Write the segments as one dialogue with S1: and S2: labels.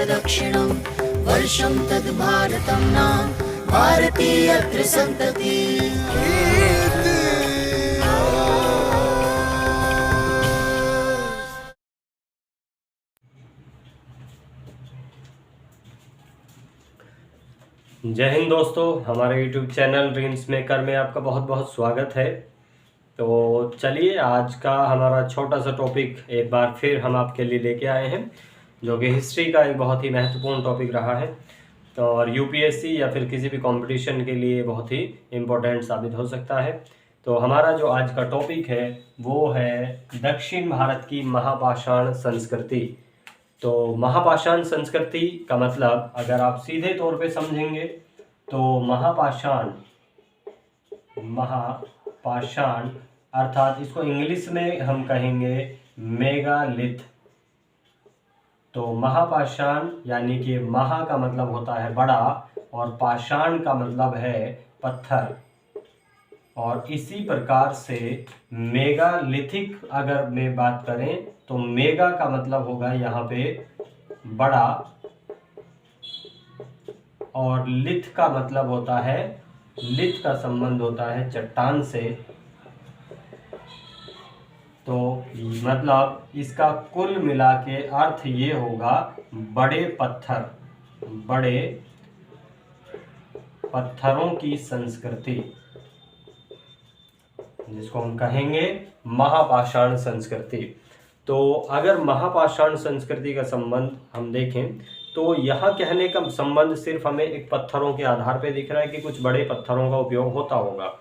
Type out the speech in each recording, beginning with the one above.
S1: दक्षिणं वर्षं तद्भारतं न भारतीयत्र सन्तति।
S2: जय हिंद दोस्तों, हमारे YouTube चैनल ड्रीम्स मेकर में आपका बहुत बहुत स्वागत है। तो चलिए, आज का हमारा छोटा सा टॉपिक एक बार फिर हम आपके लिए लेके आए हैं, जो कि हिस्ट्री का एक बहुत ही महत्वपूर्ण टॉपिक रहा है। तो और यूपीएससी या फिर किसी भी कंपटीशन के लिए बहुत ही इम्पोर्टेंट साबित हो सकता है। तो हमारा जो आज का टॉपिक है वो है दक्षिण भारत की महापाषाण संस्कृति। तो महापाषाण संस्कृति का मतलब अगर आप सीधे तौर पे समझेंगे तो महापाषाण अर्थात इसको इंग्लिश में हम कहेंगे मेगालिथ। तो महापाषाण यानी कि महा का मतलब होता है बड़ा और पाषाण का मतलब है पत्थर, और इसी प्रकार से मेगालिथिक अगर मैं बात करें तो मेगा का मतलब होगा यहाँ पे बड़ा, और लिथ का मतलब होता है, लिथ का संबंध होता है चट्टान से। तो मतलब इसका कुल मिला के अर्थ ये होगा बड़े पत्थर, बड़े पत्थरों की संस्कृति, जिसको हम कहेंगे महापाषाण संस्कृति। तो अगर महापाषाण संस्कृति का संबंध हम देखें तो यह कहने का संबंध सिर्फ हमें एक पत्थरों के आधार पर दिख रहा है कि कुछ बड़े पत्थरों का उपयोग होता होगा,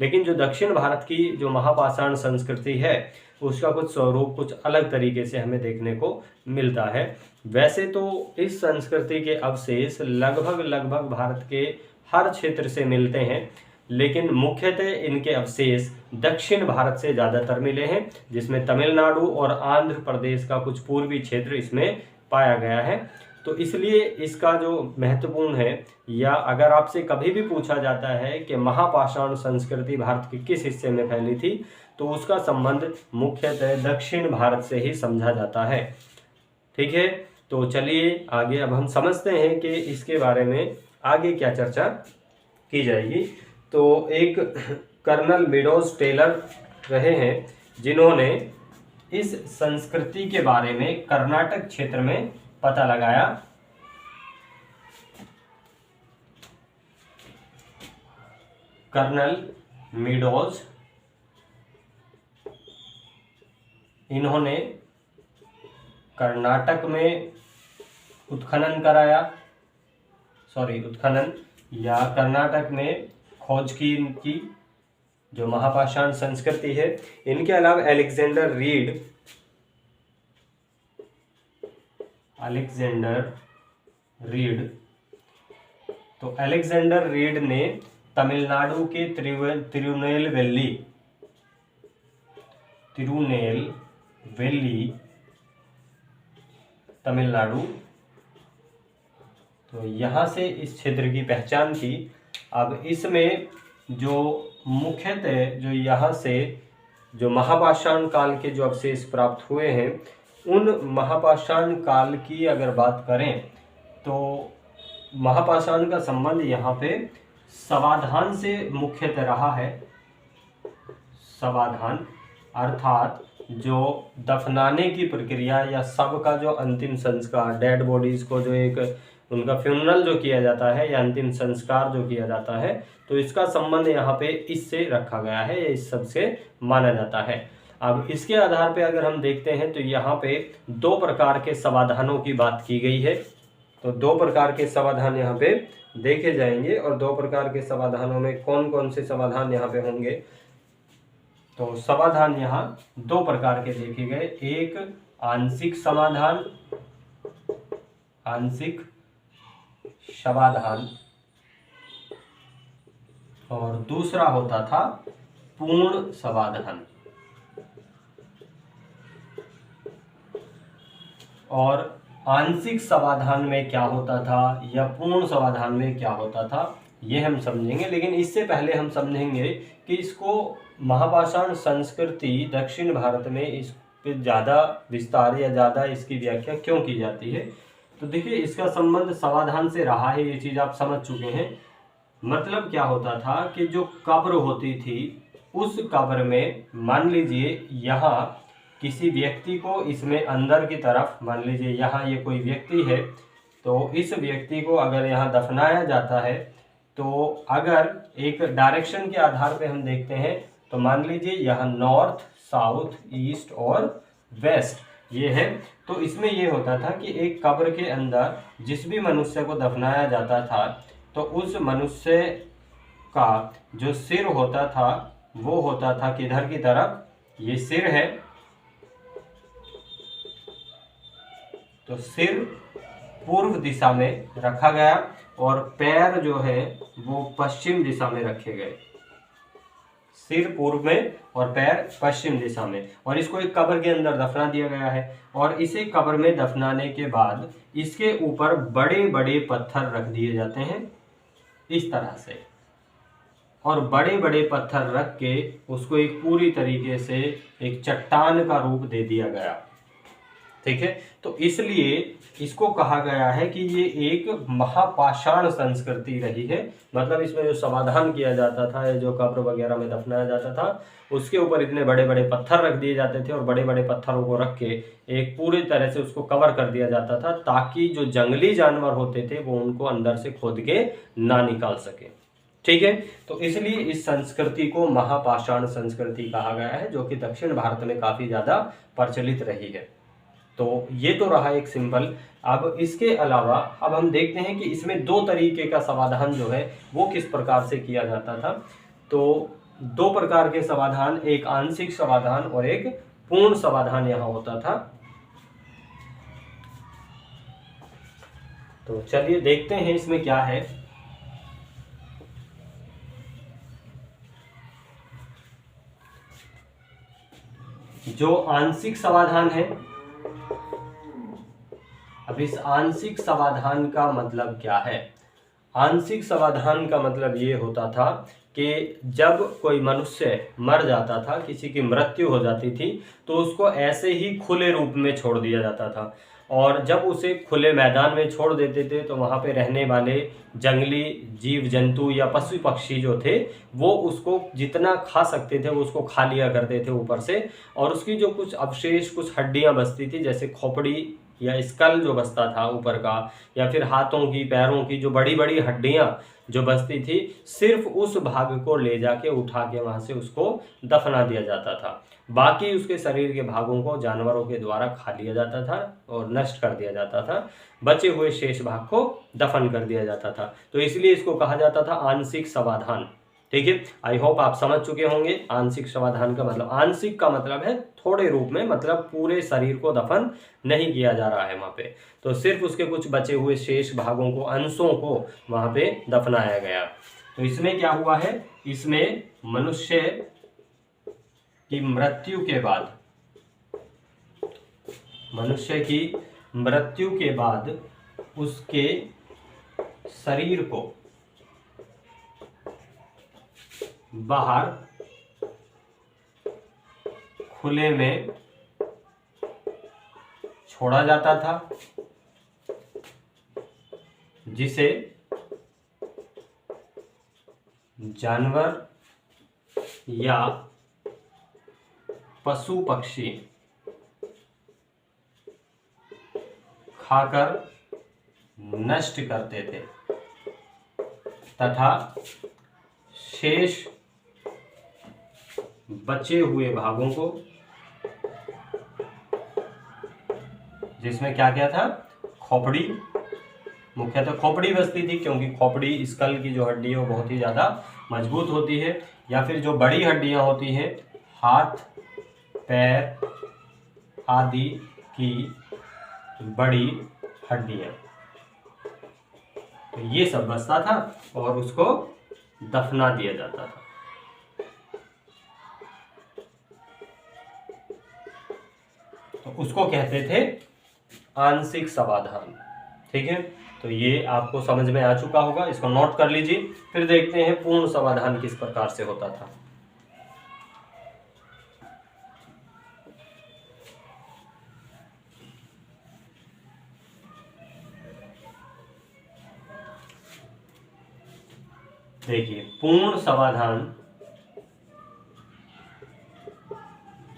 S2: लेकिन जो दक्षिण भारत की जो महापाषाण संस्कृति है उसका कुछ स्वरूप कुछ अलग तरीके से हमें देखने को मिलता है। वैसे तो इस संस्कृति के अवशेष लगभग भारत के हर क्षेत्र से मिलते हैं, लेकिन मुख्यतः इनके अवशेष दक्षिण भारत से ज़्यादातर मिले हैं, जिसमें तमिलनाडु और आंध्र प्रदेश का कुछ पूर्वी क्षेत्र इसमें पाया गया है। तो इसलिए इसका जो महत्वपूर्ण है, या अगर आपसे कभी भी पूछा जाता है कि महापाषाण संस्कृति भारत के किस हिस्से में फैली थी, तो उसका संबंध मुख्यतः दक्षिण भारत से ही समझा जाता है। ठीक है, तो चलिए आगे अब हम समझते हैं कि इसके बारे में आगे क्या चर्चा की जाएगी। तो एक कर्नल मेडोज टेलर रहे हैं जिन्होंने इस संस्कृति के बारे में कर्नाटक क्षेत्र में पता लगाया। कर्नल मेडोज, इन्होंने कर्नाटक में उत्खनन या कर्नाटक में खोज की जो महापाषाण संस्कृति है। इनके अलावा अलेक्जेंडर रीड, तो अलेक्जेंडर रीड ने तमिलनाडु के तिरुनेलवेली तमिलनाडु, तो यहाँ से इस क्षेत्र की पहचान की। अब इसमें जो मुख्यतः जो यहाँ से जो महापाषाण काल के जो अवशेष प्राप्त हुए हैं, उन महापाषाण काल की अगर बात करें तो महापाषाण का संबंध यहाँ पे समाधान से मुख्यतः रहा है। समाधान अर्थात जो दफनाने की प्रक्रिया या शव का जो अंतिम संस्कार, डेड बॉडीज को जो एक उनका फ्यूनरल जो किया जाता है या अंतिम संस्कार जो किया जाता है, तो इसका संबंध यहाँ पे इससे रखा गया है, इस सब से माना जाता है। अब इसके आधार पे अगर हम देखते हैं तो यहाँ पे दो प्रकार के समाधानों की बात की गई है। तो दो प्रकार के समाधान यहाँ पे देखे जाएंगे, और दो प्रकार के समाधानों में कौन कौन से समाधान यहाँ पे होंगे। तो समाधान यहाँ दो प्रकार के देखे गए, एक आंशिक समाधान, आंशिक समाधान, और दूसरा होता था पूर्ण समाधान। और आंशिक समाधान में क्या होता था या पूर्ण समाधान में क्या होता था, ये हम समझेंगे। लेकिन इससे पहले हम समझेंगे कि इसको महापाषाण संस्कृति दक्षिण भारत में इस पे ज़्यादा विस्तार या ज़्यादा इसकी व्याख्या क्यों की जाती है। तो देखिए इसका संबंध समाधान से रहा है, ये चीज आप समझ चुके हैं। मतलब क्या होता था कि जो कब्र होती थी, उस कब्र में मान लीजिए यहाँ किसी व्यक्ति को इसमें अंदर की तरफ, मान लीजिए यहाँ ये कोई व्यक्ति है, तो इस व्यक्ति को अगर यहाँ दफनाया जाता है, तो अगर एक डायरेक्शन के आधार पे हम देखते हैं तो मान लीजिए यहाँ नॉर्थ, साउथ, ईस्ट और वेस्ट ये है। तो इसमें ये होता था कि एक कब्र के अंदर जिस भी मनुष्य को दफनाया जाता था, तो उस मनुष्य का जो सिर होता था वो होता था किधर की तरफ, ये सिर है, तो सिर पूर्व दिशा में रखा गया और पैर जो है वो पश्चिम दिशा में रखे गए। सिर पूर्व में और पैर पश्चिम दिशा में, और इसको एक कब्र के अंदर दफना दिया गया है। और इसे कब्र में दफनाने के बाद इसके ऊपर बड़े बड़े पत्थर रख दिए जाते हैं इस तरह से, और बड़े बड़े पत्थर रख के उसको एक पूरी तरीके से एक चट्टान का रूप दे दिया गया। ठीक है, तो इसलिए इसको कहा गया है कि ये एक महापाषाण संस्कृति रही है। मतलब इसमें जो समाधान किया जाता था, जो कब्र वगैरह में दफनाया जाता था, उसके ऊपर इतने बड़े बड़े पत्थर रख दिए जाते थे और बड़े बड़े पत्थरों को रख के एक पूरी तरह से उसको कवर कर दिया जाता था, ताकि जो जंगली जानवर होते थे वो उनको अंदर से खोद के ना निकाल सके। ठीक है, तो इसलिए इस संस्कृति को महापाषाण संस्कृति कहा गया है, जो कि दक्षिण भारत में काफी ज्यादा प्रचलित रही है। तो ये तो रहा एक सिंपल। अब इसके अलावा अब हम देखते हैं कि इसमें दो तरीके का समाधान जो है वो किस प्रकार से किया जाता था। तो दो प्रकार के समाधान, एक आंशिक समाधान और एक पूर्ण समाधान यहाँ होता था। तो चलिए देखते हैं इसमें क्या है। जो आंशिक समाधान है, अब इस आंशिक समाधान का मतलब क्या है? आंशिक समाधान का मतलब ये होता था कि जब कोई मनुष्य मर जाता था, किसी की मृत्यु हो जाती थी, तो उसको ऐसे ही खुले रूप में छोड़ दिया जाता था। और जब उसे खुले मैदान में छोड़ देते थे तो वहाँ पे रहने वाले जंगली जीव जंतु या पशु पक्षी जो थे वो उसको जितना खा सकते थे वो उसको खा लिया करते थे ऊपर से। और उसकी जो कुछ अवशेष, कुछ हड्डियाँ बचती थी, जैसे खोपड़ी या स्कल जो बचता था ऊपर का, या फिर हाथों की, पैरों की जो बड़ी बड़ी हड्डियां जो बचती थी, सिर्फ उस भाग को ले जाके उठा के वहां से उसको दफना दिया जाता था। बाकी उसके शरीर के भागों को जानवरों के द्वारा खा लिया जाता था और नष्ट कर दिया जाता था। बचे हुए शेष भाग को दफन कर दिया जाता था। तो इसलिए इसको कहा जाता था आंशिक समाधान। ठीक है, आई होप आप समझ चुके होंगे आंशिक समाधान का मतलब। आंशिक का मतलब है थोड़े रूप में, मतलब पूरे शरीर को दफन नहीं किया जा रहा है वहां पे, तो सिर्फ उसके कुछ बचे हुए शेष भागों को, अंशों को वहां पे दफनाया गया। तो इसमें क्या हुआ है, इसमें मनुष्य की मृत्यु के बाद, मनुष्य की मृत्यु के बाद उसके शरीर को बाहर खुले में छोड़ा जाता था, जिसे जानवर या पशु पक्षी खाकर नष्ट करते थे तथा शेष बचे हुए भागों को, जिसमें क्या क्या था, खोपड़ी, मुख्यतः खोपड़ी बचती थी, क्योंकि खोपड़ी स्कल की जो हड्डी है वो बहुत ही ज़्यादा मजबूत होती है, या फिर जो बड़ी हड्डियां होती हैं, हाथ, पैर आदि की बड़ी हड्डियां, तो ये सब बचता था और उसको दफना दिया जाता था। तो उसको कहते थे आंशिक समाधान। ठीक है, तो ये आपको समझ में आ चुका होगा, इसको नोट कर लीजिए। फिर देखते हैं पूर्ण समाधान किस प्रकार से होता था। देखिए पूर्ण समाधान,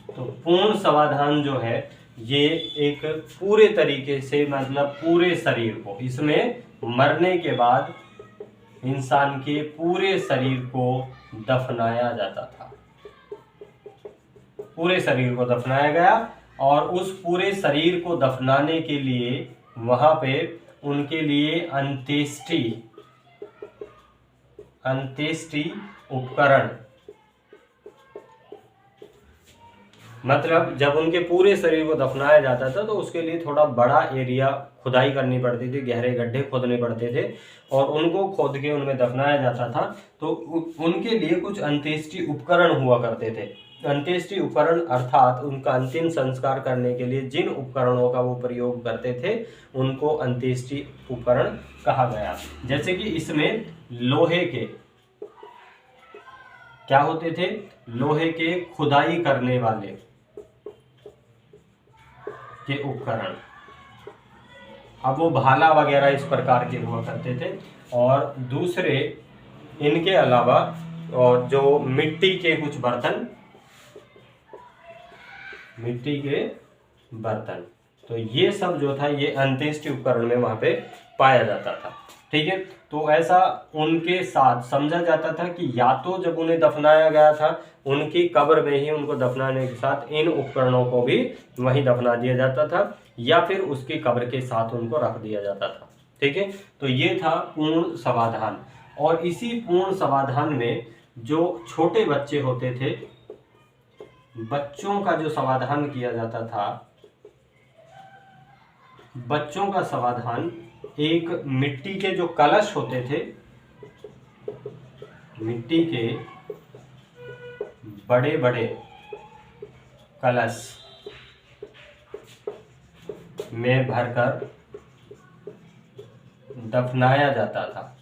S2: तो पूर्ण समाधान जो है ये एक पूरे तरीके से मतलब पूरे शरीर को, इसमें मरने के बाद इंसान के पूरे शरीर को दफनाया जाता था, पूरे शरीर को दफनाया गया। और उस पूरे शरीर को दफनाने के लिए वहां पे उनके लिए अंत्येष्टि उपकरण, मतलब जब उनके पूरे शरीर को दफनाया जाता था तो उसके लिए थोड़ा बड़ा एरिया खुदाई करनी पड़ती थी, गहरे गड्ढे खोदने पड़ते थे और उनको खोद के उनमें दफनाया जाता था। तो उनके लिए कुछ अंत्येष्टि उपकरण हुआ करते थे। अंत्येष्टि उपकरण अर्थात उनका अंतिम संस्कार करने के लिए जिन उपकरणों का वो प्रयोग करते थे उनको अंत्येष्टि उपकरण कहा गया। जैसे कि इसमें लोहे के क्या होते थे, लोहे के खुदाई करने वाले के उपकरण, अब वो भाला वगैरह इस प्रकार के हुआ करते थे। और दूसरे इनके अलावा और जो मिट्टी के कुछ बर्तन, तो ये सब जो था ये अंत्येष्टि उपकरण में वहां पे पाया जाता था। ठीक है, तो ऐसा उनके साथ समझा जाता था कि या तो जब उन्हें दफनाया गया था उनकी कब्र में ही उनको दफनाने के साथ इन उपकरणों को भी वहीं दफना दिया जाता था या फिर उसकी कब्र के साथ उनको रख दिया जाता था। ठीक है, तो ये था पूर्ण समाधान। और इसी पूर्ण समाधान में जो छोटे बच्चे होते थे, बच्चों का जो समाधान किया जाता था, बच्चों का समाधान एक मिट्टी के जो कलश होते थे, मिट्टी के बड़े बड़े कलश में भरकर दफनाया जाता था।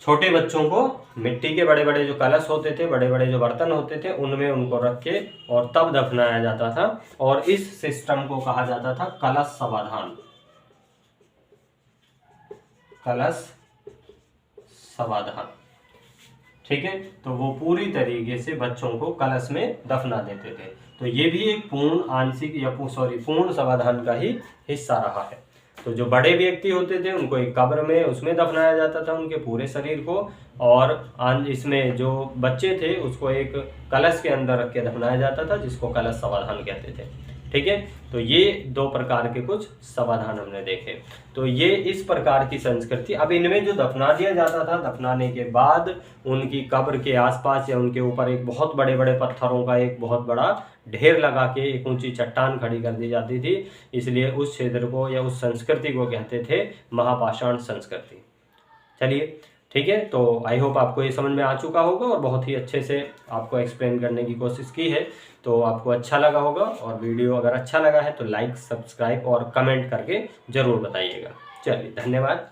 S2: छोटे बच्चों को मिट्टी के बड़े बड़े जो कलश होते थे, बड़े बड़े जो बर्तन होते थे, उनमें उनको रख के और तब दफनाया जाता था। और इस सिस्टम को कहा जाता था कलश समाधान, कलश समाधान। ठीक है, तो वो पूरी तरीके से बच्चों को कलश में दफना देते थे। तो ये भी एक पूर्ण आंशिक या पूर्ण समाधान का ही हिस्सा रहा है। तो जो बड़े व्यक्ति होते थे उनको एक कब्र में उसमें दफनाया जाता था उनके पूरे शरीर को, और इसमें जो बच्चे थे उसको एक कलश के अंदर रख के दफनाया जाता था जिसको कलश समाधान कहते थे। ठीक है, तो ये दो प्रकार के कुछ समाधान हमने देखे। तो ये इस प्रकार की संस्कृति। अब इनमें जो दफना दिया जाता था, दफनाने के बाद उनकी कब्र के आसपास या उनके ऊपर एक बहुत बड़े बड़े पत्थरों का एक बहुत बड़ा ढेर लगा के एक ऊंची चट्टान खड़ी कर दी जाती थी। इसलिए उस क्षेत्र को या उस संस्कृति को कहते थे महापाषाण संस्कृति। चलिए ठीक है, तो आई होप आपको ये समझ में आ चुका होगा और बहुत ही अच्छे से आपको एक्सप्लेन करने की कोशिश की है। तो आपको अच्छा लगा होगा, और वीडियो अगर अच्छा लगा है तो लाइक, सब्सक्राइब और कमेंट करके ज़रूर बताइएगा। चलिए धन्यवाद।